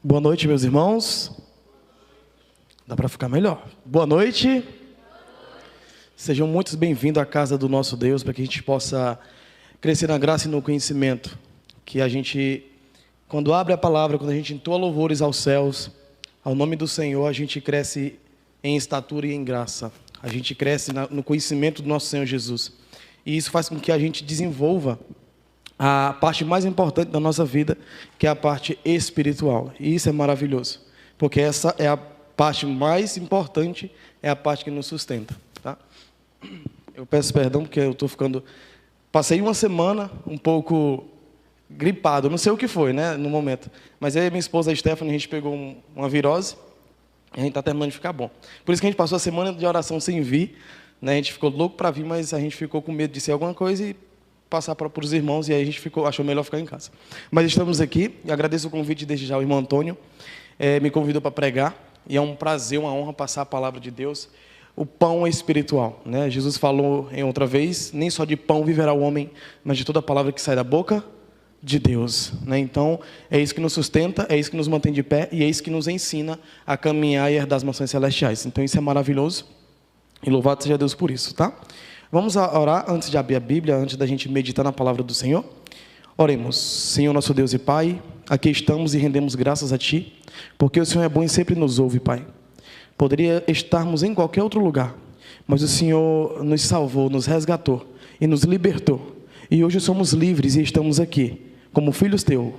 Boa noite, meus irmãos. Dá para ficar melhor. Boa noite. Sejam muitos bem-vindos à casa do nosso Deus, para que a gente possa crescer na graça e no conhecimento. Que a gente, quando abre a palavra, quando a gente entoa louvores aos céus, ao nome do Senhor, a gente cresce em estatura e em graça. A gente cresce no conhecimento do nosso Senhor Jesus. E isso faz com que a gente desenvolva a parte mais importante da nossa vida, que é a parte espiritual. E isso é maravilhoso, porque essa é a parte mais importante, é a parte que nos sustenta. Tá? Eu peço perdão, porque eu estou ficando... Passei uma semana um pouco gripado, não sei o que foi, né, no momento. Mas eu e minha esposa, a Stephanie, a gente pegou uma virose, e a gente está terminando de ficar bom. Por isso que a gente passou a semana de oração sem vir, né? A gente ficou louco para vir, mas a gente ficou com medo de ser alguma coisa e passar para os irmãos, e aí a gente achou melhor ficar em casa. Mas estamos aqui, e agradeço o convite desde já ao irmão Antônio, me convidou para pregar, e é um prazer, uma honra passar a palavra de Deus, o pão espiritual. Né? Jesus falou em outra vez, nem só de pão viverá o homem, mas de toda a palavra que sai da boca de Deus. Né? Então, é isso que nos sustenta, é isso que nos mantém de pé, e é isso que nos ensina a caminhar e herdar as mansões celestiais. Então, isso é maravilhoso, e louvado seja Deus por isso, tá? Vamos orar antes de abrir a Bíblia, antes da gente meditar na palavra do Senhor? Oremos. Senhor, nosso Deus e Pai, aqui estamos e rendemos graças a Ti, porque o Senhor é bom e sempre nos ouve, Pai. Poderia estarmos em qualquer outro lugar, mas o Senhor nos salvou, nos resgatou e nos libertou. E hoje somos livres e estamos aqui, como filhos Teus,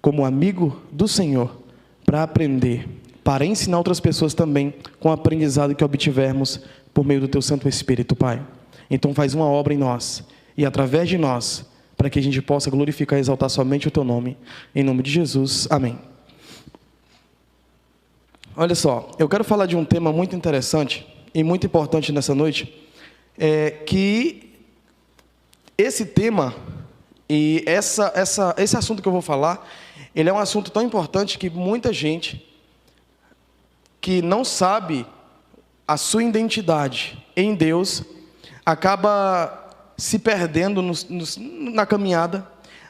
como amigo do Senhor, para aprender, para ensinar outras pessoas também com o aprendizado que obtivermos por meio do Teu Santo Espírito, Pai. Então faz uma obra em nós, e através de nós, para que a gente possa glorificar e exaltar somente o Teu nome. Em nome de Jesus, amém. Olha só, eu quero falar de um tema muito interessante e muito importante nessa noite, que esse tema e esse assunto que eu vou falar, ele é um assunto tão importante que muita gente que não sabe a sua identidade em Deus acaba se perdendo na caminhada,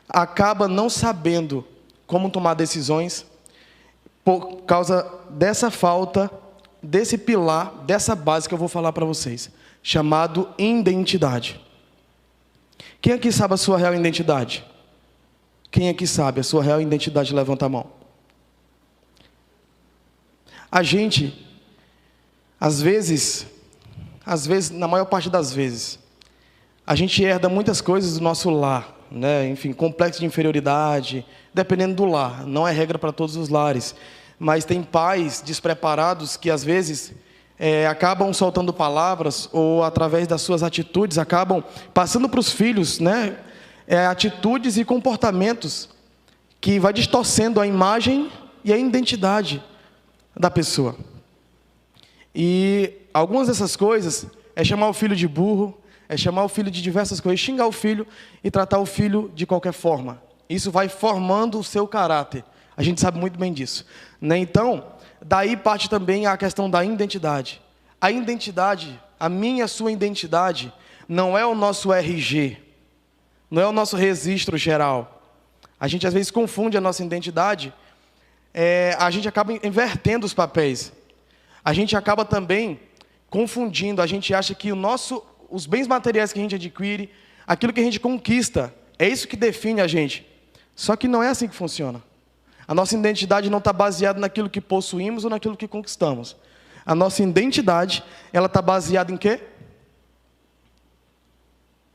acaba não sabendo como tomar decisões por causa dessa falta, desse pilar, dessa base que eu vou falar para vocês, chamado identidade. Quem aqui sabe a sua real identidade? Quem aqui sabe a sua real identidade? Levanta a mão. A gente, às vezes, na maior parte das vezes, a gente herda muitas coisas do nosso lar, né? Enfim, complexo de inferioridade, dependendo do lar, não é regra para todos os lares, mas tem pais despreparados que às vezes acabam soltando palavras ou através das suas atitudes acabam passando para os filhos, né? Atitudes e comportamentos que vai distorcendo a imagem e a identidade da pessoa. E algumas dessas coisas é chamar o filho de burro, é chamar o filho de diversas coisas, xingar o filho e tratar o filho de qualquer forma. Isso vai formando o seu caráter. A gente sabe muito bem disso. Né? Então, daí parte também a questão da identidade. A identidade, a minha, a sua identidade, não é o nosso RG, não é o nosso registro geral. A gente às vezes confunde a nossa identidade, a gente acaba invertendo os papéis. A gente acaba também confundindo, a gente acha que os bens materiais que a gente adquire, aquilo que a gente conquista, é isso que define a gente. Só que não é assim que funciona. A nossa identidade não está baseada naquilo que possuímos ou naquilo que conquistamos. A nossa identidade, ela está baseada em quê?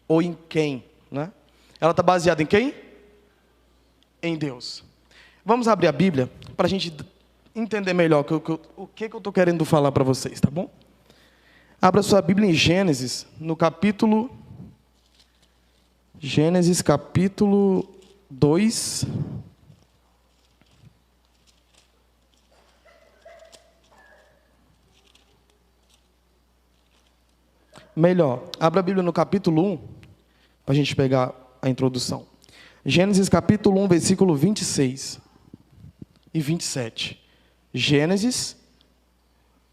Ou em quem? Né? Ela está baseada em quem? Em Deus. Vamos abrir a Bíblia para a gente entender melhor o que eu estou querendo falar para vocês, tá bom? Abra sua Bíblia em Gênesis, no capítulo 2. Melhor, abra a Bíblia no capítulo 1, para a gente pegar a introdução. Gênesis capítulo 1, versículo 26 e 27. Gênesis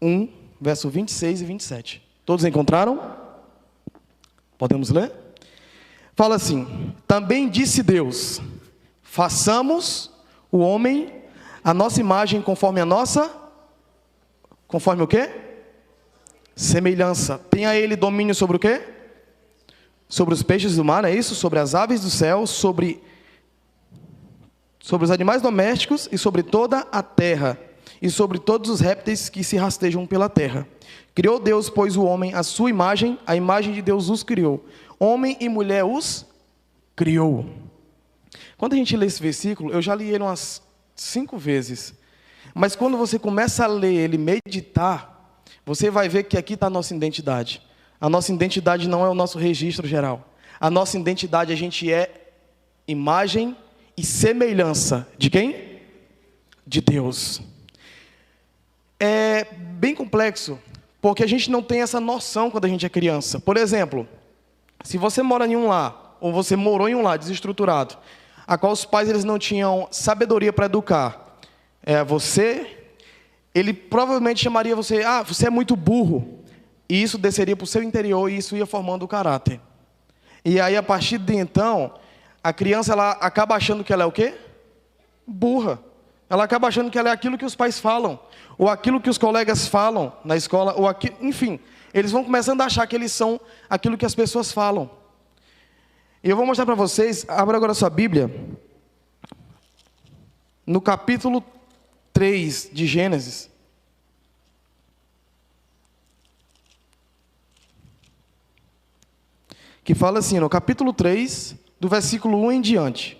1, verso 26 e 27. Todos encontraram? Podemos ler? Fala assim: também disse Deus: façamos o homem A nossa imagem conforme a nossa... Conforme o quê? Semelhança. Tem a ele domínio sobre o quê? Sobre os peixes do mar, não é isso? Sobre as aves do céu, sobre os animais domésticos e sobre toda a terra, e sobre todos os répteis que se rastejam pela terra. Criou Deus, pois, o homem, à sua imagem, a imagem de Deus os criou. Homem e mulher os criou. Quando a gente lê esse versículo, eu já li ele umas 5 vezes. Mas quando você começa a ler ele, meditar, você vai ver que aqui está a nossa identidade. A nossa identidade não é o nosso registro geral. A nossa identidade, a gente é imagem e semelhança de quem? De Deus. É bem complexo, porque a gente não tem essa noção quando a gente é criança. Por exemplo, se você mora em um lar, ou você morou em um lar desestruturado, a qual os pais eles não tinham sabedoria para educar, ele provavelmente chamaria você, você é muito burro, e isso desceria para o seu interior, e isso ia formando o caráter. E aí, a partir de então, a criança ela acaba achando que ela é o quê? Burra. Ela acaba achando que ela é aquilo que os pais falam, ou aquilo que os colegas falam na escola, ou aquilo, enfim, eles vão começando a achar que eles são aquilo que as pessoas falam. E eu vou mostrar para vocês, abra agora a sua Bíblia, no capítulo 3 de Gênesis. Que fala assim, no capítulo 3, do versículo 1 em diante.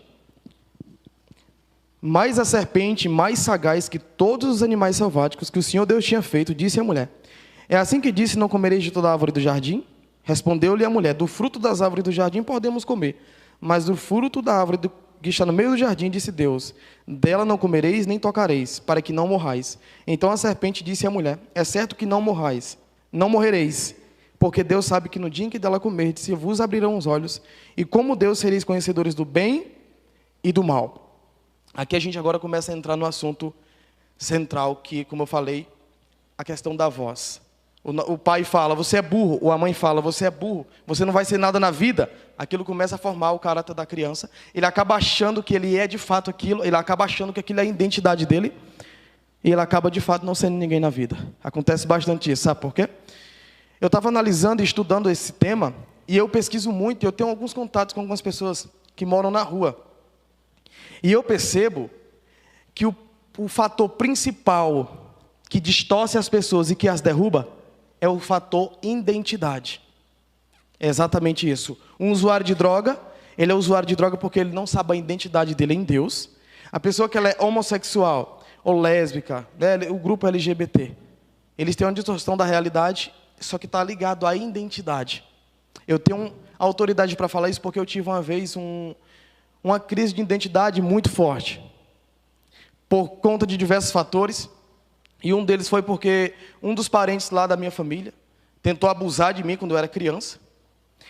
Mais a serpente, mais sagaz que todos os animais selváticos que o Senhor Deus tinha feito, disse à mulher: é assim que disse, não comereis de toda a árvore do jardim? Respondeu-lhe a mulher: do fruto das árvores do jardim podemos comer, mas do fruto da árvore que está no meio do jardim, disse Deus: dela não comereis nem tocareis, para que não morrais. Então a serpente disse à mulher: é certo que não morrereis, porque Deus sabe que no dia em que dela comerdes, se vos abrirão os olhos, e como Deus sereis conhecedores do bem e do mal. Aqui a gente agora começa a entrar no assunto central, que, como eu falei, a questão da voz. O pai fala, você é burro, ou a mãe fala, você é burro, você não vai ser nada na vida. Aquilo começa a formar o caráter da criança. Ele acaba achando que ele é de fato aquilo, ele acaba achando que aquilo é a identidade dele, e ele acaba de fato não sendo ninguém na vida. Acontece bastante isso, sabe por quê? Eu estava analisando e estudando esse tema, e eu pesquiso muito, e eu tenho alguns contatos com algumas pessoas que moram na rua. E eu percebo que o fator principal que distorce as pessoas e que as derruba é o fator identidade. É exatamente isso. Um usuário de droga, ele é usuário de droga porque ele não sabe a identidade dele em Deus. A pessoa que ela é homossexual ou lésbica, né, o grupo LGBT, eles têm uma distorção da realidade, só que está ligado à identidade. Eu tenho autoridade para falar isso porque eu tive uma vez uma crise de identidade muito forte, por conta de diversos fatores, e um deles foi porque um dos parentes lá da minha família tentou abusar de mim quando eu era criança,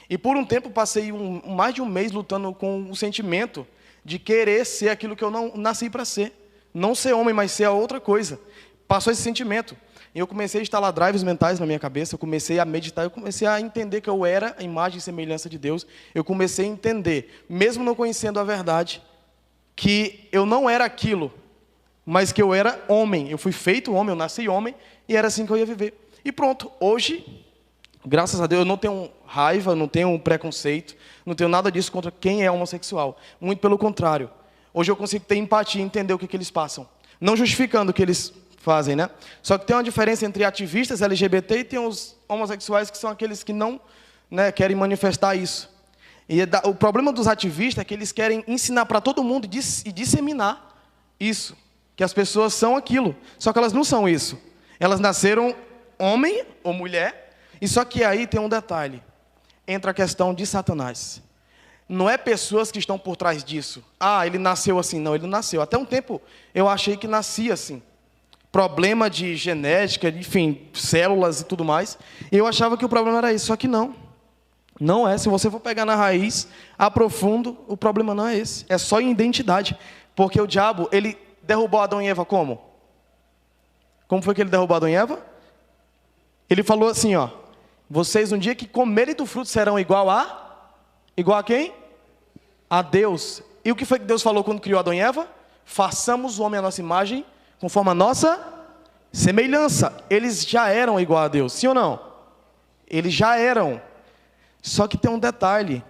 e por um tempo passei mais de um mês lutando com o sentimento de querer ser aquilo que eu não nasci para ser, não ser homem, mas ser a outra coisa. Passou esse sentimento, e eu comecei a instalar drives mentais na minha cabeça, eu comecei a meditar, eu comecei a entender que eu era a imagem e semelhança de Deus, eu comecei a entender, mesmo não conhecendo a verdade, que eu não era aquilo, mas que eu era homem, eu fui feito homem, eu nasci homem, e era assim que eu ia viver. E pronto, hoje, graças a Deus, eu não tenho raiva, não tenho preconceito, não tenho nada disso contra quem é homossexual, muito pelo contrário. Hoje eu consigo ter empatia e entender o que eles passam, não justificando o que eles fazem, né? Só que tem uma diferença entre ativistas LGBT e tem os homossexuais que são aqueles que não, né, querem manifestar isso. E o problema dos ativistas é que eles querem ensinar para todo mundo e disseminar isso, que as pessoas são aquilo. Só que elas não são isso. Elas nasceram homem ou mulher, e só que aí tem um detalhe. Entra a questão de Satanás. Não é pessoas que estão por trás disso. Ele nasceu assim. Não, ele não nasceu. Até um tempo eu achei que nascia assim. Problema de genética, enfim, células e tudo mais. E eu achava que o problema era isso, só que não. Não é. Se você for pegar na raiz, a profundo, o problema não é esse. É só identidade. Porque o diabo, ele derrubou Adão e Eva como? Como foi que ele derrubou Adão e Eva? Ele falou assim, vocês no dia que comerem do fruto serão igual a quem? A Deus. E o que foi que Deus falou quando criou Adão e Eva? façamos o homem à nossa imagem, conforme a nossa semelhança. Eles já eram igual a Deus, sim ou não? Eles já eram. Só que tem um detalhe.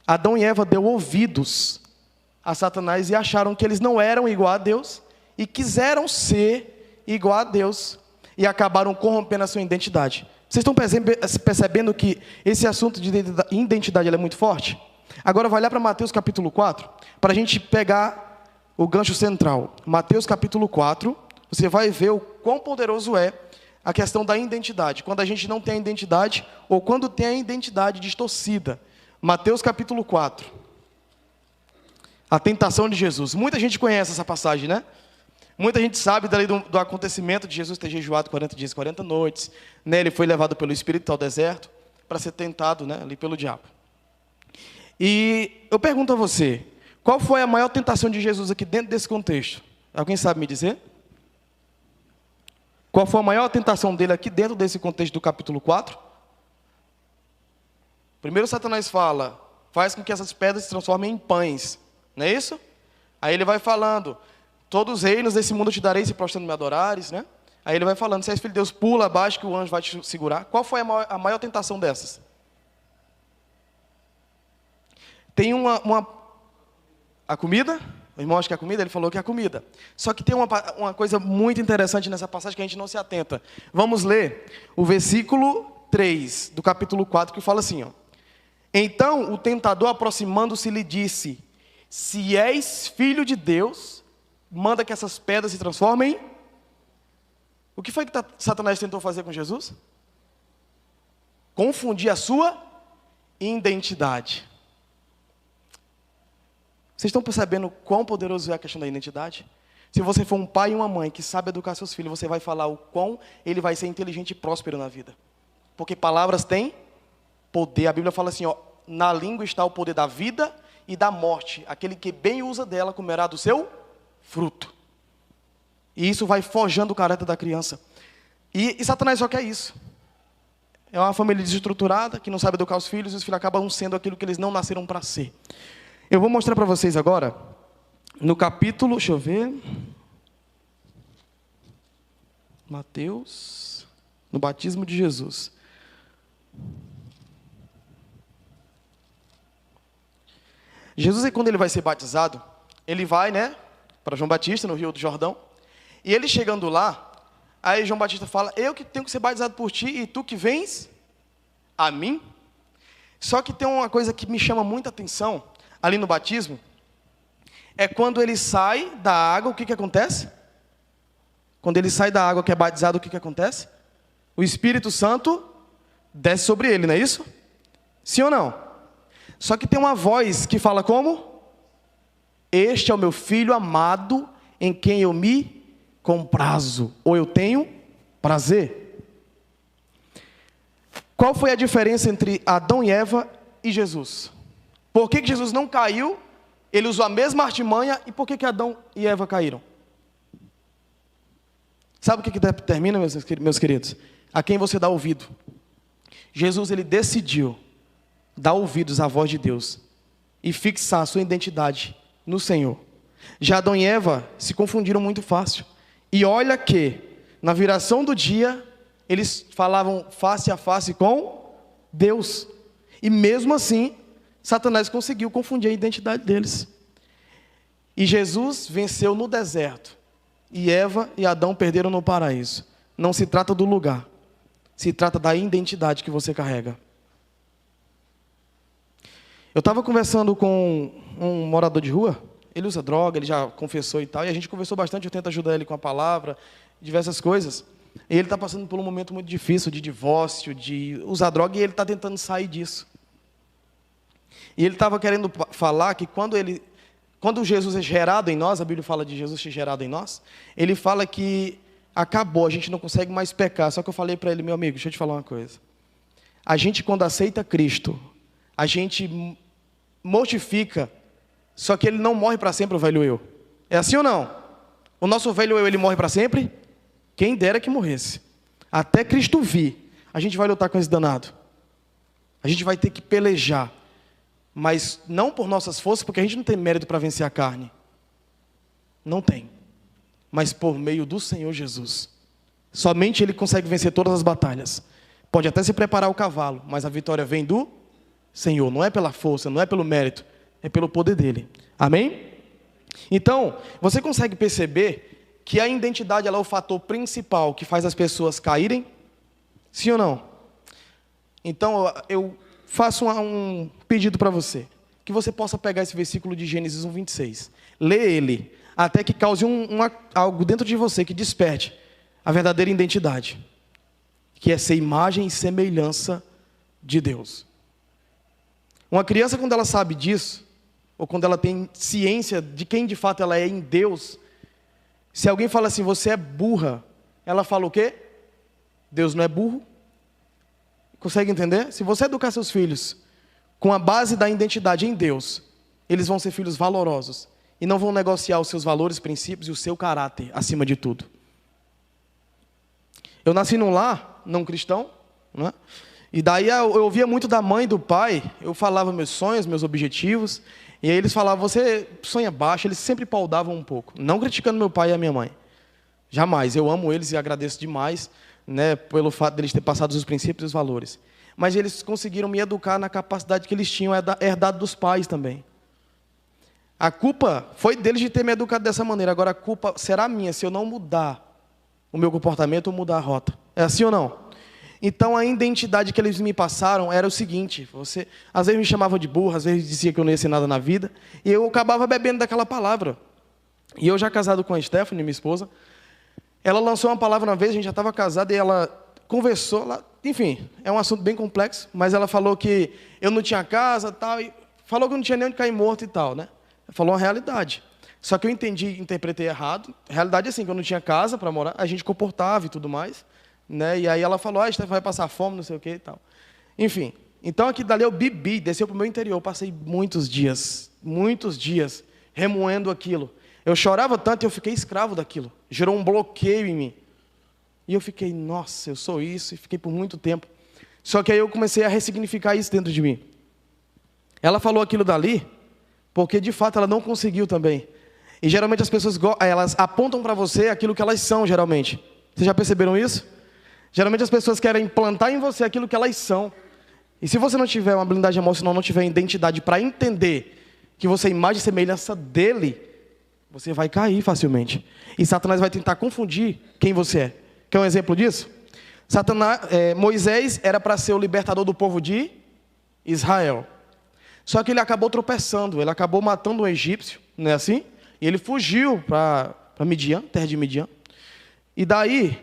Adão e Eva deu ouvidos a Satanás e acharam que eles não eram igual a Deus e quiseram ser igual a Deus e acabaram corrompendo a sua identidade. Vocês estão percebendo que esse assunto de identidade é muito forte? Agora vai lá para Mateus capítulo 4, para a gente pegar o gancho central. Mateus capítulo 4, você vai ver o quão poderoso é a questão da identidade. Quando a gente não tem a identidade, ou quando tem a identidade distorcida. Mateus capítulo 4. A tentação de Jesus. Muita gente conhece essa passagem, né? Muita gente sabe dali do acontecimento de Jesus ter jejuado 40 dias e 40 noites. Né? Ele foi levado pelo Espírito ao deserto para ser tentado, né, ali pelo diabo. E eu pergunto a você, qual foi a maior tentação de Jesus aqui dentro desse contexto? Alguém sabe me dizer? Qual foi a maior tentação dele aqui dentro desse contexto do capítulo 4? Primeiro Satanás fala, faz com que essas pedras se transformem em pães. Não é isso? Aí ele vai falando, todos os reinos desse mundo eu te darei se prostrando me adorares, né? Aí ele vai falando, se és filho de Deus, pula abaixo que o anjo vai te segurar. Qual foi a maior tentação dessas? Tem a comida, o irmão acha que é a comida, ele falou que é a comida. Só que tem uma coisa muito interessante nessa passagem que a gente não se atenta. Vamos ler o versículo 3 do capítulo 4, que fala assim, ó. Então o tentador aproximando-se lhe disse, se és filho de Deus, manda que essas pedras se transformem. O que foi que Satanás tentou fazer com Jesus? Confundir a sua identidade. Vocês estão percebendo quão poderoso é a questão da identidade? Se você for um pai e uma mãe que sabe educar seus filhos, você vai falar o quão ele vai ser inteligente e próspero na vida. Porque palavras têm poder. A Bíblia fala assim, ó, na língua está o poder da vida e da morte. Aquele que bem usa dela comerá do seu fruto. E isso vai forjando o caráter da criança. E Satanás só quer isso. É uma família desestruturada, que não sabe educar os filhos, e os filhos acabam sendo aquilo que eles não nasceram para ser. Eu vou mostrar para vocês agora, no capítulo, deixa eu ver, Mateus, no batismo de Jesus. Jesus, quando ele vai ser batizado, ele vai, né, para João Batista, no Rio do Jordão, e ele chegando lá, aí João Batista fala, eu que tenho que ser batizado por ti, e tu que vens a mim? Só que tem uma coisa que me chama muita atenção, ali no batismo, é quando ele sai da água, o que acontece? Quando ele sai da água que é batizado, o que acontece? O Espírito Santo desce sobre ele, não é isso? Sim ou não? Só que tem uma voz que fala como? Este é o meu filho amado, em quem eu me comprazo, ou eu tenho prazer. Qual foi a diferença entre Adão e Eva e Jesus? Por que Jesus não caiu? Ele usou a mesma artimanha. E por que Adão e Eva caíram? Sabe o que determina, meus queridos? A quem você dá ouvido. Jesus, ele decidiu dar ouvidos à voz de Deus e fixar a sua identidade no Senhor. Já Adão e Eva se confundiram muito fácil. E olha que, na viração do dia, eles falavam face a face com Deus. E mesmo assim, Satanás conseguiu confundir a identidade deles. E Jesus venceu no deserto. E Eva e Adão perderam no paraíso. Não se trata do lugar. Se trata da identidade que você carrega. Eu estava conversando com um morador de rua. Ele usa droga, ele já confessou e tal. E a gente conversou bastante, eu tento ajudar ele com a palavra, diversas coisas. E ele está passando por um momento muito difícil, de divórcio, de usar droga. E ele está tentando sair disso. E ele estava querendo falar que quando Jesus é gerado em nós, a Bíblia fala de Jesus ser gerado em nós, ele fala que acabou, a gente não consegue mais pecar. Só que eu falei para ele, meu amigo, deixa eu te falar uma coisa. A gente, quando aceita Cristo, a gente mortifica, só que ele não morre para sempre, o velho eu. É assim ou não? O nosso velho eu, ele morre para sempre? Quem dera que morresse. Até Cristo vir, a gente vai lutar com esse danado. A gente vai ter que pelejar. Mas não por nossas forças, porque a gente não tem mérito para vencer a carne. Não tem. Mas por meio do Senhor Jesus. Somente Ele consegue vencer todas as batalhas. Pode até se preparar o cavalo, mas a vitória vem do Senhor. Não é pela força, não é pelo mérito, é pelo poder dEle. Amém? Então, você consegue perceber que a identidade ela é o fator principal que faz as pessoas caírem? Sim ou não? Então, eu faço um pedido para você. Que você possa pegar esse versículo de Gênesis 1:26. Lê ele, até que cause algo dentro de você que desperte a verdadeira identidade. Que é ser imagem e semelhança de Deus. Uma criança, quando ela sabe disso, ou quando ela tem ciência de quem de fato ela é em Deus, se alguém fala assim, você é burra, ela fala o quê? Deus não é burro. Consegue entender? Se você educar seus filhos com a base da identidade em Deus, eles vão ser filhos valorosos e não vão negociar os seus valores, princípios e o seu caráter acima de tudo. Eu nasci num lar não cristão, né? E daí eu ouvia muito da mãe e do pai, eu falava meus sonhos, meus objetivos, e aí eles falavam, você sonha baixo, eles sempre paudavam um pouco, não criticando meu pai e a minha mãe. Jamais, eu amo eles e agradeço demais, né, pelo fato de eles terem passado os princípios e os valores. Mas eles conseguiram me educar na capacidade que eles tinham herdado dos pais também. A culpa foi deles de ter me educado dessa maneira, agora a culpa será minha se eu não mudar o meu comportamento ou mudar a rota. É assim ou não? Então a identidade que eles me passaram era o seguinte, você às vezes me chamava de burro, às vezes dizia que eu não ia ser nada na vida, e eu acabava bebendo daquela palavra. E eu já casado com a Stephanie, minha esposa, ela lançou uma palavra uma vez, a gente já estava casado, e ela conversou, enfim, é um assunto bem complexo, mas ela falou que eu não tinha casa, tal, e falou que eu não tinha nem onde cair morto e tal, né? Falou uma realidade. Só que eu interpretei errado. A realidade é assim, que eu não tinha casa para morar, a gente comportava e tudo mais, né? E aí ela falou, Stephanie vai passar fome, não sei o que e tal. Enfim, então aqui dali eu bebi, desceu para o meu interior, eu passei muitos dias, remoendo aquilo. Eu chorava tanto e eu fiquei escravo daquilo. Gerou um bloqueio em mim. E eu fiquei, nossa, eu sou isso, e fiquei por muito tempo. Só que aí eu comecei a ressignificar isso dentro de mim. Ela falou aquilo dali, porque de fato ela não conseguiu também. E geralmente as pessoas elas apontam para você aquilo que elas são, geralmente. Vocês já perceberam isso? Geralmente as pessoas querem implantar em você aquilo que elas são. E se você não tiver uma blindagem emocional, não tiver identidade para entender que você é imagem e semelhança dele, você vai cair facilmente. E Satanás vai tentar confundir quem você é. Quer um exemplo disso? Moisés era para ser o libertador do povo de Israel. Só que ele acabou tropeçando, ele acabou matando um egípcio, não é assim? E ele fugiu para Midian, terra de Midian. E daí,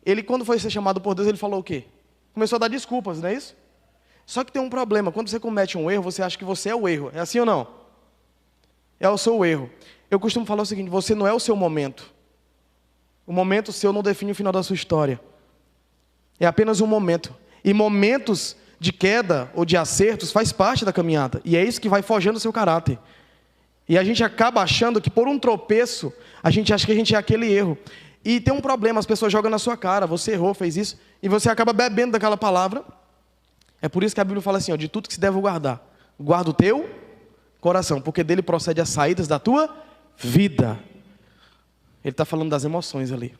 ele quando foi ser chamado por Deus, ele falou o quê? Começou a dar desculpas, não é isso? Só que tem um problema, quando você comete um erro, você acha que você é o erro. É assim ou não? É o seu erro. Eu costumo falar o seguinte, você não é o seu momento. O momento seu não define o final da sua história. É apenas um momento. E momentos de queda ou de acertos faz parte da caminhada. E é isso que vai forjando o seu caráter. E a gente acaba achando que por um tropeço, a gente acha que a gente é aquele erro. E tem um problema, as pessoas jogam na sua cara, você errou, fez isso, e você acaba bebendo daquela palavra. É por isso que a Bíblia fala assim, ó, de tudo que se deve guardar. Guarda o teu coração, porque dele procede as saídas da tua vida. Ele está falando das emoções ali.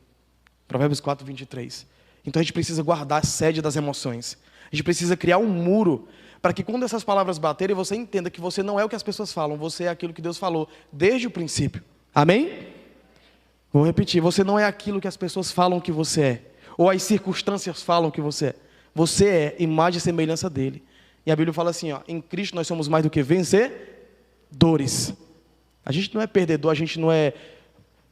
Provérbios 4:23. Então a gente precisa guardar a sede das emoções. A gente precisa criar um muro para que quando essas palavras baterem, você entenda que você não é o que as pessoas falam, você é aquilo que Deus falou desde o princípio. Amém? Vou repetir, você não é aquilo que as pessoas falam que você é, ou as circunstâncias falam que você é. Você é imagem e semelhança dele. E a Bíblia fala assim, ó, em Cristo nós somos mais do que vencedores. A gente não é perdedor, a gente não é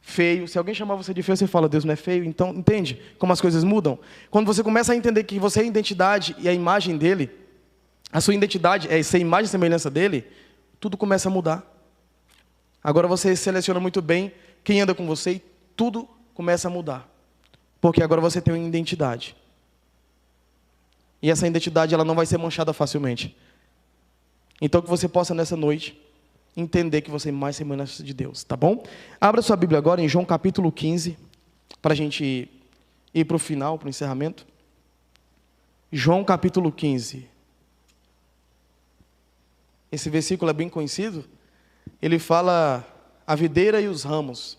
feio. Se alguém chamar você de feio, você fala, Deus não é feio. Então, entende como as coisas mudam? Quando você começa a entender que você é a identidade e a imagem dele, a sua identidade é ser imagem e semelhança dele, tudo começa a mudar. Agora você seleciona muito bem quem anda com você e tudo começa a mudar. Porque agora você tem uma identidade. E essa identidade ela não vai ser manchada facilmente. Então que você possa nessa noite entender que você é mais semelhança de Deus, tá bom? Abra sua Bíblia agora em João capítulo 15, para a gente ir para o final, para o encerramento. João capítulo 15. Esse versículo é bem conhecido. Ele fala a videira e os ramos.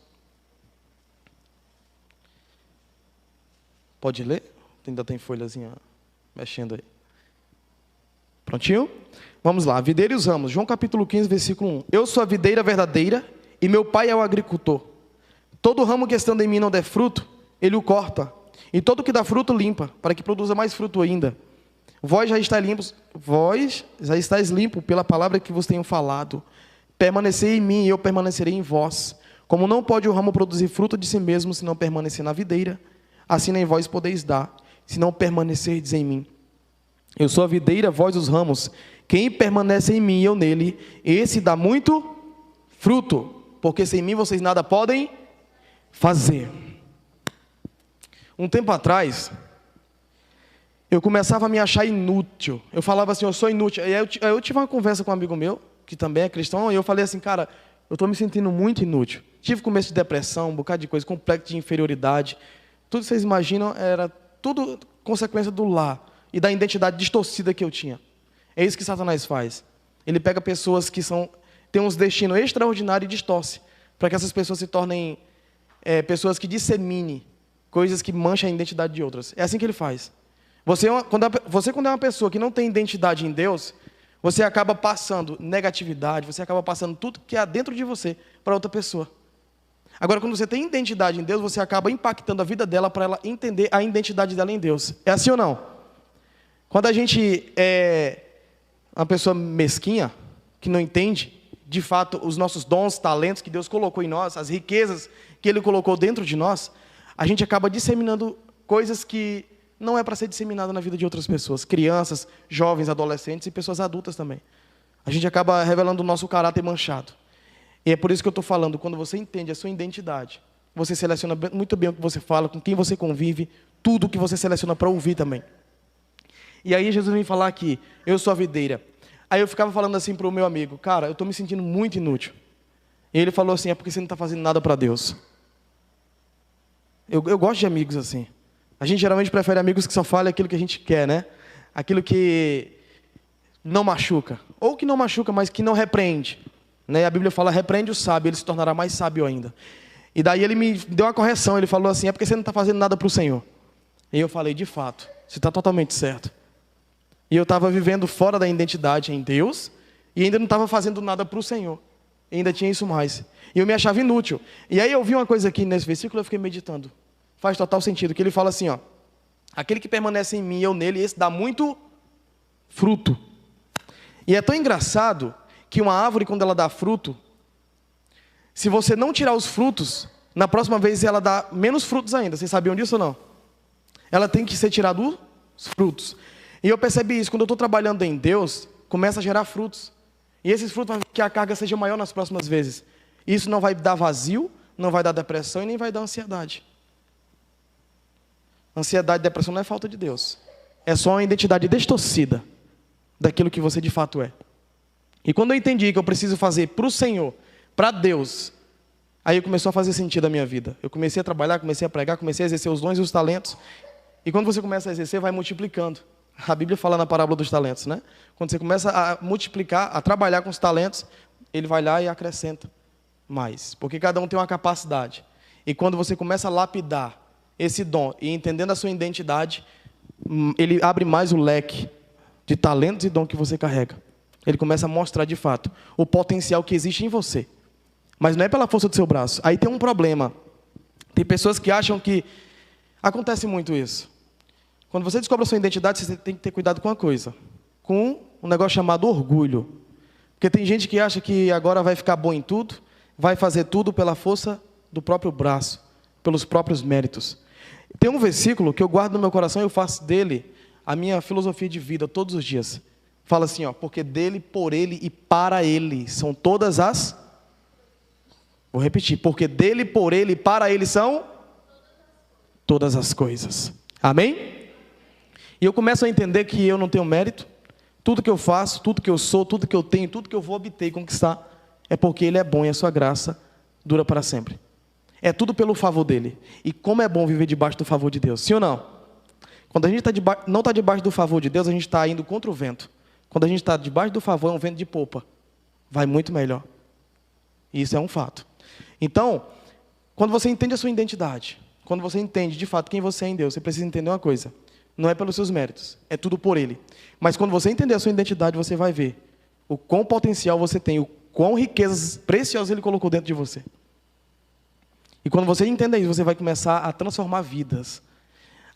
Pode ler? Ainda tem folhazinha mexendo aí. Prontinho? Vamos lá. Videira e os ramos. João capítulo 15, versículo 1. Eu sou a videira verdadeira e meu pai é o agricultor. Todo ramo que estando em mim não der fruto, ele o corta. E todo que dá fruto limpa, para que produza mais fruto ainda. Vós já estáis limpo pela palavra que vos tenho falado. Permanecei em mim e eu permanecerei em vós. Como não pode o ramo produzir fruto de si mesmo, se não permanecer na videira, assim nem vós podeis dar, se não permanecerdes em mim. Eu sou a videira, vós os ramos. Quem permanece em mim e eu nele, esse dá muito fruto, porque sem mim vocês nada podem fazer. Um tempo atrás, eu começava a me achar inútil. Eu falava assim, eu sou inútil. Aí eu tive uma conversa com um amigo meu, que também é cristão, e eu falei assim, cara, eu estou me sentindo muito inútil. Tive começo de depressão, um bocado de coisa, complexo de inferioridade. Tudo que vocês imaginam era tudo consequência do lar e da identidade distorcida que eu tinha. É isso que Satanás faz. Ele pega pessoas que têm uns destinos extraordinários e distorce, para que essas pessoas se tornem pessoas que disseminem coisas que mancham a identidade de outras. É assim que ele faz. Quando é uma pessoa que não tem identidade em Deus, você acaba passando negatividade, você acaba passando tudo que há dentro de você para outra pessoa. Agora, quando você tem identidade em Deus, você acaba impactando a vida dela para ela entender a identidade dela em Deus. É assim ou não? Quando a gente é uma pessoa mesquinha, que não entende, de fato, os nossos dons, talentos que Deus colocou em nós, as riquezas que Ele colocou dentro de nós, a gente acaba disseminando coisas que não é para ser disseminada na vida de outras pessoas. Crianças, jovens, adolescentes e pessoas adultas também. A gente acaba revelando o nosso caráter manchado. E é por isso que eu estou falando, quando você entende a sua identidade, você seleciona muito bem o que você fala, com quem você convive, tudo que você seleciona para ouvir também. E aí Jesus vem falar aqui, eu sou a videira. Aí eu ficava falando assim para o meu amigo, cara, eu estou me sentindo muito inútil. E ele falou assim, é porque você não está fazendo nada para Deus. Eu gosto de amigos assim. A gente geralmente prefere amigos que só falem aquilo que a gente quer, né? Aquilo que não machuca. Ou que não machuca, mas que não repreende. Né? A Bíblia fala, repreende o sábio, ele se tornará mais sábio ainda. E daí ele me deu uma correção, ele falou assim, é porque você não está fazendo nada para o Senhor. E eu falei, de fato, você está totalmente certo. E eu estava vivendo fora da identidade em Deus, e ainda não estava fazendo nada para o Senhor. E ainda tinha isso mais. E eu me achava inútil. E aí eu vi uma coisa aqui nesse versículo, eu fiquei meditando. Faz total sentido, que ele fala assim, ó, aquele que permanece em mim e eu nele, esse dá muito fruto. E é tão engraçado que uma árvore, quando ela dá fruto, se você não tirar os frutos, na próxima vez ela dá menos frutos ainda. Vocês sabiam disso ou não? Ela tem que ser tirada os frutos. E eu percebi isso, quando eu estou trabalhando em Deus, começa a gerar frutos. E esses frutos vão que a carga seja maior nas próximas vezes. Isso não vai dar vazio, não vai dar depressão e nem vai dar ansiedade. Ansiedade e depressão não é falta de Deus. É só uma identidade distorcida daquilo que você de fato é. E quando eu entendi que eu preciso fazer para o Senhor, para Deus, aí começou a fazer sentido a minha vida. Eu comecei a trabalhar, comecei a pregar, comecei a exercer os dons e os talentos. E quando você começa a exercer, vai multiplicando. A Bíblia fala na parábola dos talentos, né? Quando você começa a multiplicar, a trabalhar com os talentos, ele vai lá e acrescenta mais. Porque cada um tem uma capacidade. E quando você começa a lapidar esse dom e entendendo a sua identidade, ele abre mais o leque de talentos e dom que você carrega. Ele começa a mostrar de fato o potencial que existe em você. Mas não é pela força do seu braço. Aí tem um problema. Tem pessoas que acham que... Acontece muito isso. Quando você descobre a sua identidade, você tem que ter cuidado com uma coisa. Com um negócio chamado orgulho. Porque tem gente que acha que agora vai ficar bom em tudo, vai fazer tudo pela força do próprio braço, pelos próprios méritos. Tem um versículo que eu guardo no meu coração e eu faço dele a minha filosofia de vida todos os dias. Fala assim, ó, porque dele, por ele e para ele são todas as... Vou repetir, porque dele, por ele e para ele são todas as coisas. Amém? E eu começo a entender que eu não tenho mérito. Tudo que eu faço, tudo que eu sou, tudo que eu tenho, tudo que eu vou obter e conquistar, é porque Ele é bom e a sua graça dura para sempre. É tudo pelo favor dEle. E como é bom viver debaixo do favor de Deus, sim ou não? Quando a gente não está debaixo do favor de Deus, a gente está indo contra o vento. Quando a gente está debaixo do favor, é um vento de popa. Vai muito melhor. E isso é um fato. Então, quando você entende a sua identidade, quando você entende de fato quem você é em Deus, você precisa entender uma coisa. Não é pelos seus méritos, é tudo por Ele. Mas quando você entender a sua identidade, você vai ver o quão potencial você tem, o quão riquezas preciosas Ele colocou dentro de você. E quando você entender isso, você vai começar a transformar vidas.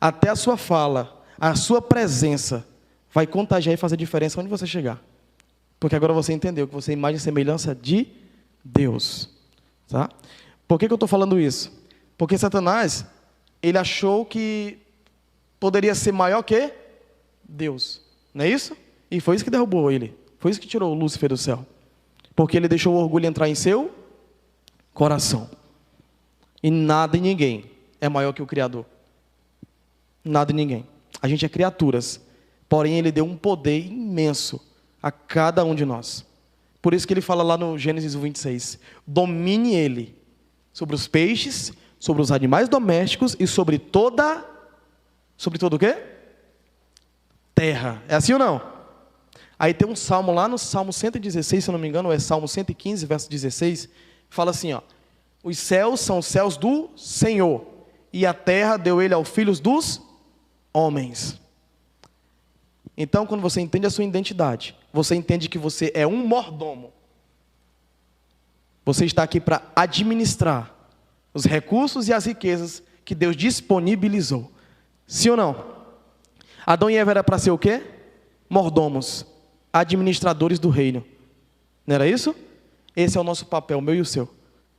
Até a sua fala, a sua presença vai contagiar e fazer diferença onde você chegar. Porque agora você entendeu que você é imagem e semelhança de Deus. Tá? Por que eu estou falando isso? Porque Satanás, ele achou que poderia ser maior que Deus. Não é isso? E foi isso que derrubou ele. Foi isso que tirou o Lúcifer do céu. Porque ele deixou o orgulho entrar em seu coração. E nada e ninguém é maior que o Criador. Nada e ninguém. A gente é criaturas. Porém, ele deu um poder imenso a cada um de nós. Por isso que ele fala lá no Gênesis 26. Domine ele sobre os peixes, sobre os animais domésticos e sobre toda... Sobre todo o quê? Terra. É assim ou não? Aí tem um salmo lá no Salmo 116, se eu não me engano, ou é Salmo 115, verso 16, fala assim, ó. Os céus são os céus do Senhor, e a terra deu ele aos filhos dos homens. Então, quando você entende a sua identidade, você entende que você é um mordomo. Você está aqui para administrar os recursos e as riquezas que Deus disponibilizou. Sim ou não? Adão e Eva era para ser o quê? Mordomos, administradores do reino. Não era isso? Esse é o nosso papel, o meu e o seu.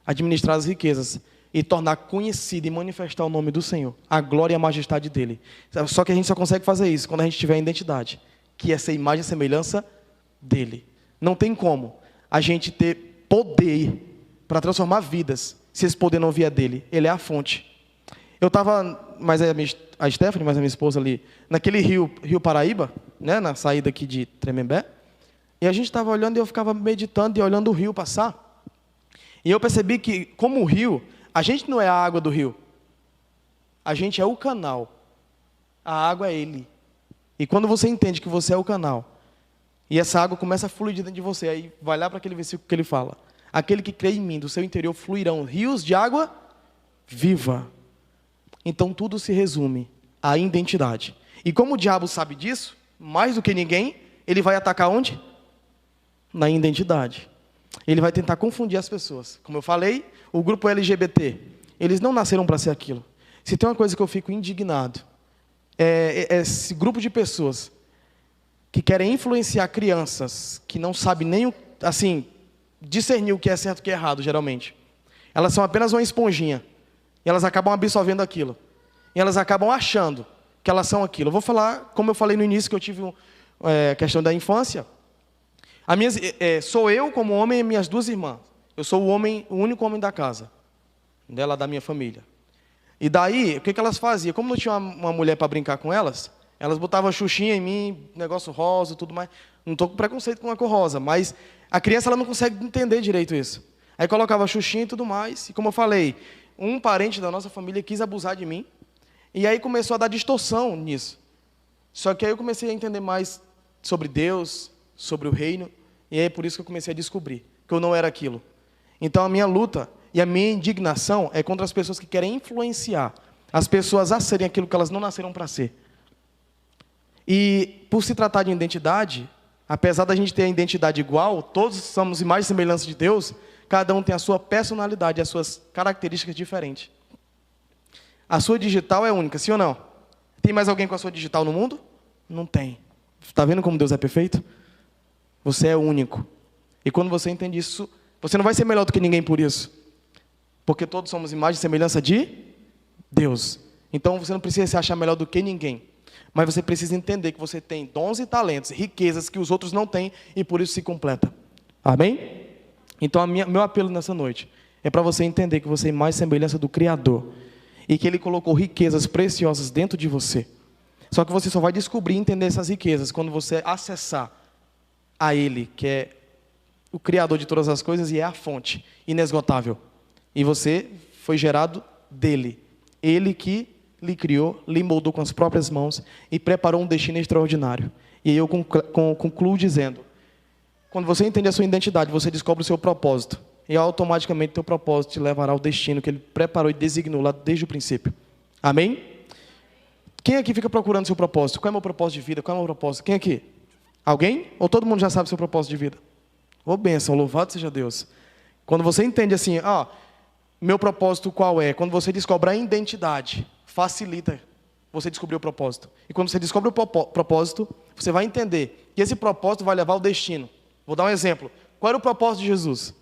Administrar as riquezas e tornar conhecido e manifestar o nome do Senhor, a glória e a majestade dele. Só que a gente só consegue fazer isso quando a gente tiver a identidade, que é ser imagem e semelhança dele. Não tem como a gente ter poder para transformar vidas se esse poder não vier dele. Ele é a fonte. Eu estava, a Stephanie, mais a minha esposa ali, naquele rio Paraíba, né, na saída aqui de Tremembé, e a gente estava olhando e eu ficava meditando e olhando o rio passar. E eu percebi que, como o rio, a gente não é a água do rio, a gente é o canal, a água é ele. E quando você entende que você é o canal, e essa água começa a fluir dentro de você, aí vai lá para aquele versículo que ele fala, aquele que crê em mim, do seu interior fluirão rios de água viva. Então tudo se resume à identidade. E como o diabo sabe disso, mais do que ninguém, ele vai atacar onde? Na identidade. Ele vai tentar confundir as pessoas. Como eu falei, o grupo LGBT, eles não nasceram para ser aquilo. Se tem uma coisa que eu fico indignado, é esse grupo de pessoas que querem influenciar crianças, que não sabem nem, assim, discernir o que é certo e o que é errado, geralmente. Elas são apenas uma esponjinha. E elas acabam absorvendo aquilo. E elas acabam achando que elas são aquilo. Eu vou falar, como eu falei no início, que eu tive a questão da infância. Sou eu como homem e minhas duas irmãs. Eu sou o único homem da casa, dela, da minha família. E daí, o que elas faziam? Como não tinha uma mulher para brincar com elas, elas botavam xuxinha em mim, negócio rosa e tudo mais. Não estou com preconceito com a cor rosa, mas a criança ela não consegue entender direito isso. Aí colocava xuxinha e tudo mais. E como eu falei, um parente da nossa família quis abusar de mim. E aí começou a dar distorção nisso. Só que aí eu comecei a entender mais sobre Deus, sobre o reino. E é por isso que eu comecei a descobrir que eu não era aquilo. Então a minha luta e a minha indignação é contra as pessoas que querem influenciar as pessoas a serem aquilo que elas não nasceram para ser. E por se tratar de identidade, apesar da gente ter a identidade igual, todos somos imagem e semelhança de Deus, cada um tem a sua personalidade, as suas características diferentes. A sua digital é única, sim ou não? Tem mais alguém com a sua digital no mundo? Não tem. Está vendo como Deus é perfeito? Você é único. E quando você entende isso, você não vai ser melhor do que ninguém por isso. Porque todos somos imagem e semelhança de Deus. Então você não precisa se achar melhor do que ninguém. Mas você precisa entender que você tem dons e talentos, riquezas que os outros não têm e por isso se completa. Amém? Então meu apelo nessa noite é para você entender que você é imagem e semelhança do Criador. E que Ele colocou riquezas preciosas dentro de você. Só que você só vai descobrir e entender essas riquezas quando você acessar a Ele, que é o Criador de todas as coisas e é a fonte inesgotável. E você foi gerado dEle. Ele que lhe criou, lhe moldou com as próprias mãos e preparou um destino extraordinário. E eu concluo dizendo, quando você entende a sua identidade, você descobre o seu propósito. E automaticamente o teu propósito te levará ao destino que Ele preparou e designou lá desde o princípio. Amém? Quem aqui fica procurando seu propósito? Qual é o meu propósito de vida? Qual é o meu propósito? Quem aqui? Alguém? Ou todo mundo já sabe o seu propósito de vida? Ô, bênção, louvado seja Deus. Quando você entende assim, meu propósito qual é? Quando você descobre a identidade, facilita você descobrir o propósito. E quando você descobre o propósito, você vai entender que esse propósito vai levar ao destino. Vou dar um exemplo. Qual era o propósito de Jesus?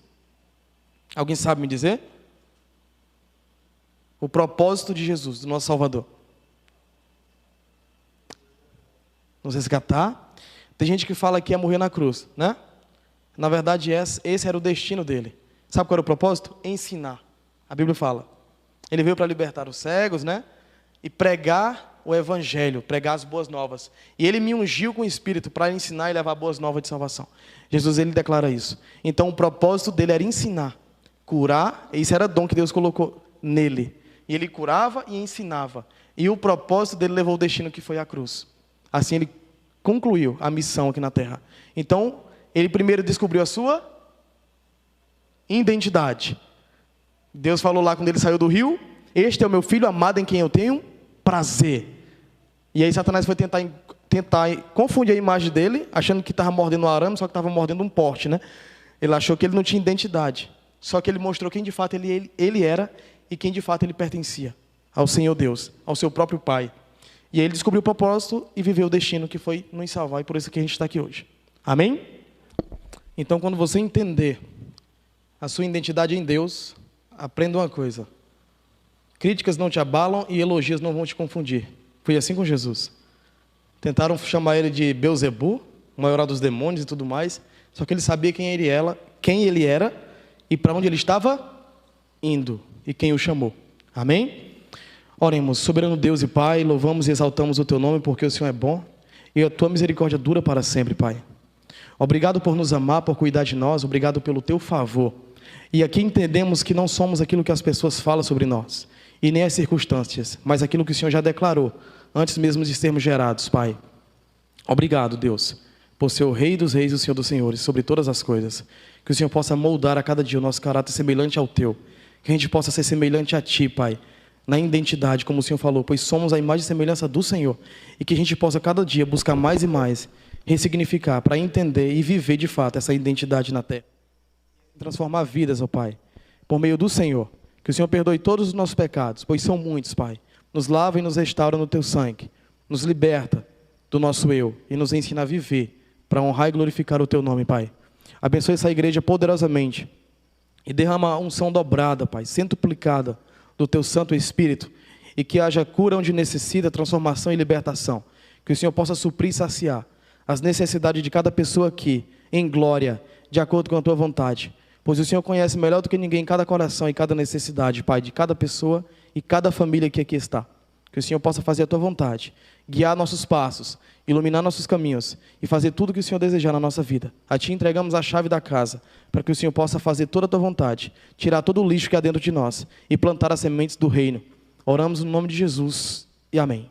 Alguém sabe me dizer? O propósito de Jesus, do nosso Salvador. Nos resgatar. Tem gente que fala que ia morrer na cruz, né? Na verdade, esse era o destino dele. Sabe qual era o propósito? Ensinar. A Bíblia fala. Ele veio para libertar os cegos, né? E pregar o evangelho, pregar as boas novas. E ele me ungiu com o Espírito para ensinar e levar boas novas de salvação. Jesus, ele declara isso. Então, o propósito dele era ensinar, curar. Isso era dom que Deus colocou nele. E ele curava e ensinava. E o propósito dele levou o destino que foi a cruz. Assim, ele concluiu a missão aqui na terra. Então, ele primeiro descobriu a sua identidade. Deus falou lá quando ele saiu do rio: este é o meu filho amado em quem eu tenho prazer. E aí Satanás foi tentar confundir a imagem dele, achando que estava mordendo um arame, só que estava mordendo um porte, né? Ele achou que ele não tinha identidade. Só que ele mostrou quem de fato ele era e quem de fato ele pertencia. Ao Senhor Deus, ao seu próprio Pai. E aí ele descobriu o propósito e viveu o destino que foi nos salvar. E por isso que a gente está aqui hoje. Amém? Então, quando você entender a sua identidade em Deus, aprenda uma coisa: críticas não te abalam e elogios não vão te confundir. Foi assim com Jesus. Tentaram chamar ele de Beelzebu, o maior dos demônios e tudo mais, só que ele sabia quem ele era e para onde ele estava indo e quem o chamou. Amém? Oremos. Soberano Deus e Pai, louvamos e exaltamos o Teu nome porque o Senhor é bom e a Tua misericórdia dura para sempre, Pai. Obrigado por nos amar, por cuidar de nós, obrigado pelo Teu favor. E aqui entendemos que não somos aquilo que as pessoas falam sobre nós, e nem as circunstâncias, mas aquilo que o Senhor já declarou, antes mesmo de sermos gerados, Pai. Obrigado, Deus, por ser o Rei dos Reis e o Senhor dos Senhores, sobre todas as coisas. Que o Senhor possa moldar a cada dia o nosso caráter semelhante ao Teu. Que a gente possa ser semelhante a Ti, Pai, na identidade, como o Senhor falou, pois somos a imagem e semelhança do Senhor. E que a gente possa cada dia buscar mais e mais, ressignificar, para entender e viver de fato essa identidade na terra. Transformar vidas, ó Pai, por meio do Senhor. Que o Senhor perdoe todos os nossos pecados, pois são muitos, Pai. Nos lava e nos restaura no Teu sangue. Nos liberta do nosso eu e nos ensina a viver para honrar e glorificar o Teu nome, Pai. Abençoe essa igreja poderosamente e derrama a unção dobrada, Pai, centuplicada do Teu Santo Espírito, e que haja cura onde necessita, transformação e libertação. Que o Senhor possa suprir e saciar as necessidades de cada pessoa aqui, em glória, de acordo com a Tua vontade. Pois o Senhor conhece melhor do que ninguém cada coração e cada necessidade, Pai, de cada pessoa e cada família que aqui está. Que o Senhor possa fazer a Tua vontade, guiar nossos passos, iluminar nossos caminhos e fazer tudo o que o Senhor desejar na nossa vida. A Ti entregamos a chave da casa, para que o Senhor possa fazer toda a Tua vontade, tirar todo o lixo que há dentro de nós e plantar as sementes do reino. Oramos no nome de Jesus e amém.